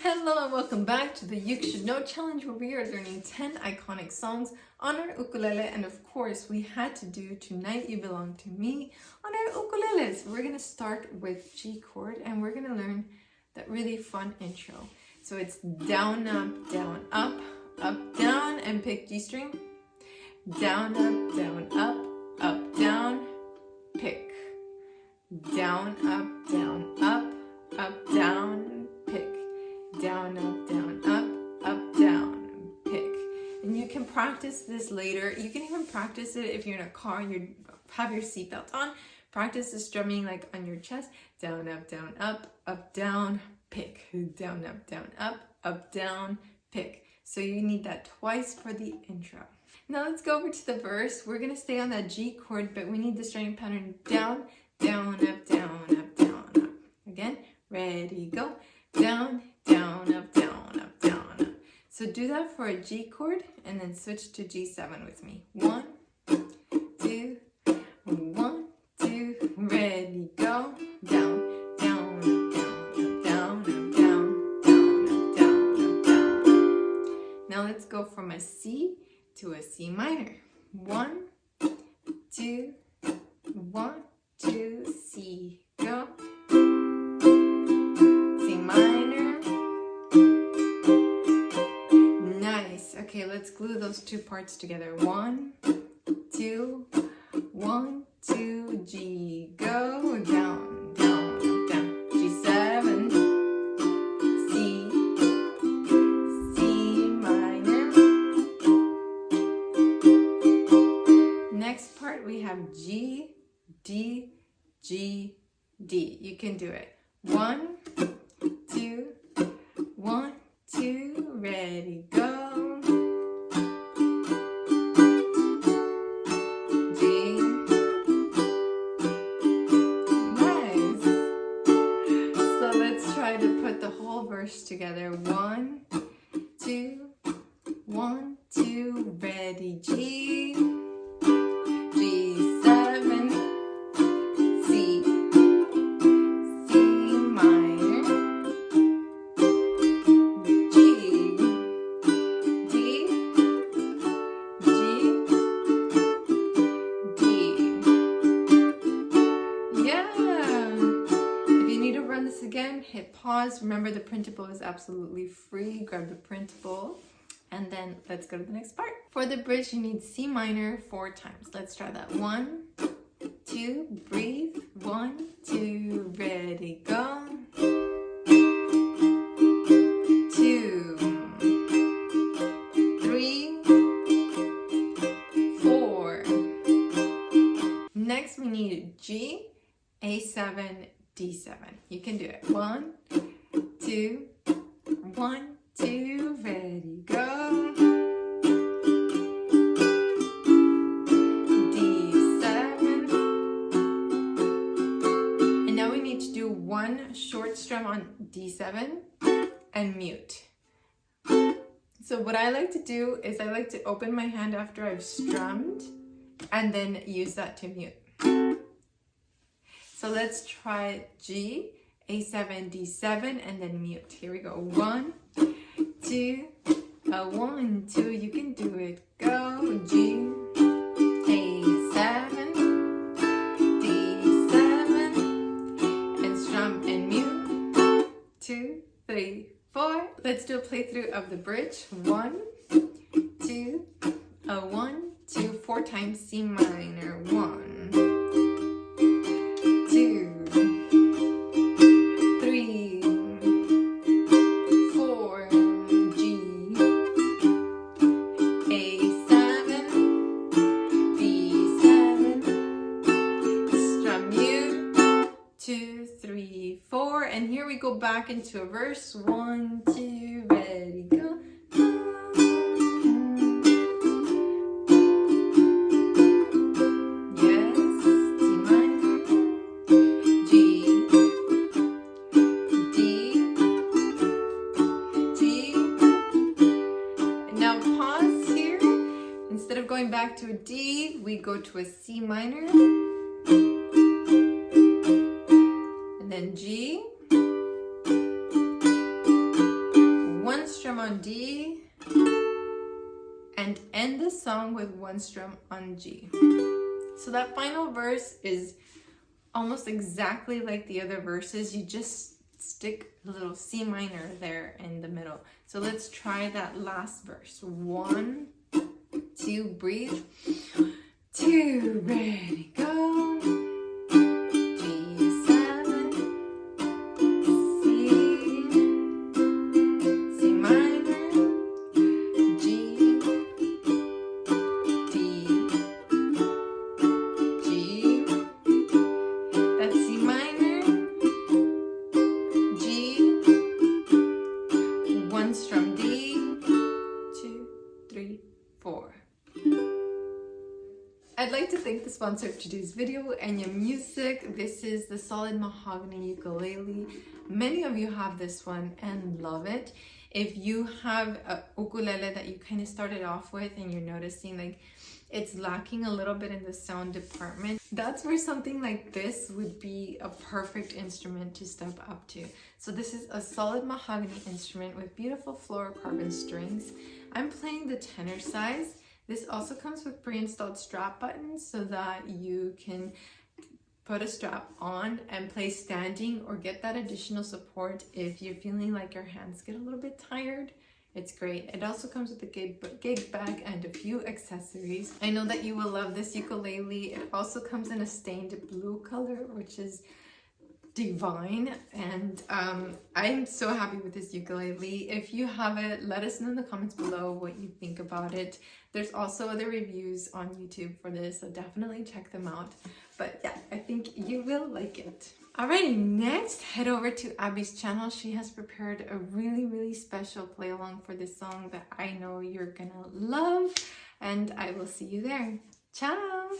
Hello and welcome back to the You Should Know Challenge, where we are learning 10 iconic songs on our ukulele, and of course we had to do Tonight You Belong to Me on our ukuleles. We're going to start with G chord and we're going to learn that really fun intro. So it's down, up, down, and pick G string. Down, up, down, pick. Down, up, down, pick. Down, up, down, pick. And you can practice this later. You can even practice it if you're in a car and you have your seatbelt on. Practice this drumming like on your chest. Down, up, down, pick. Down, up, down, pick. So you need that twice for the intro. Now let's go over to the verse. We're going to stay on that G chord, but we need the strumming pattern down, up, down, up. Again, ready, go. Down, up. So do that for a G chord and then switch to G7 with me. 1, 2, 1, 2, ready, go. Down. Now let's go from a C to a C minor. 1, 2, 1, 2, C, go. C minor. Nice. Okay, let's glue those two parts together. 1, 2, 1, 2, G, go. Down. G7, C, C minor. Next part we have G, D, G, D. You can do it. 1, 2, 1, 2, ready, go. G. Nice. So let's try to put the whole verse together. 1, 2, 1, 2, ready, G. G7, C, C minor, G, D, G, D. Yeah! If you need to run this again, hit pause. Remember, the printable is absolutely free. Grab the printable. And then let's go to the next part. For the bridge, you need C minor 4 times. Let's try that. 1, 2, breathe. 1, 2, ready, go. 2, 3, 4. Next, we need G, A7, D7. You can do it. 1, 2, 1, 2, ready, go. D7. And now we need to do one short strum on D7 and mute. So what I like to do is I like to open my hand after I've strummed and then use that to mute. So let's try G, A7, D7, and then mute. Here we go. 1, 2, 1, 2, you can do it. Go. G, A7, D7, and strum and mute. 2, 3, 4. Let's do a playthrough of the bridge. 1, 2, 1, 2, 4 times C minor. 1, 2, 3, 4, G, A7, D7, strum mute, 2, 3, 4, and here we go back into a verse. 1, 2, ready, go. Going back to a D, we go to a C minor, and then G, on D, and end the song with 1 strum on G. So that final verse is almost exactly like the other verses. You just stick a little C minor there in the middle. So let's try that last verse. 1, 2, breathe. 2, ready, go. G7, C, C minor, G, D, G, that's C minor, G, 1 strum D, 2, 3, 4. I'd like to thank the sponsor of today's video, Enya Music. This is the solid mahogany ukulele. Many of you have this one and love it. If you have a ukulele that you kind of started off with and you're noticing like it's lacking a little bit in the sound department, that's where something like this would be a perfect instrument to step up to. So this is a solid mahogany instrument with beautiful fluorocarbon strings. I'm playing the tenor size. This also comes with pre-installed strap buttons so that you can put a strap on and play standing or get that additional support if you're feeling like your hands get a little bit tired. It's great. It also comes with a gig bag and a few accessories. I know that you will love this ukulele. It also comes in a stained blue color, which is divine, and I'm so happy with this ukulele. If you have it, let us know in the comments below what you think about it. There's also other reviews on YouTube for this, so definitely check them out. But yeah, I think you will like it. Alrighty, next head over to Abby's channel. She has prepared a really special play along for this song that I know you're gonna love, and I will see you there. Ciao!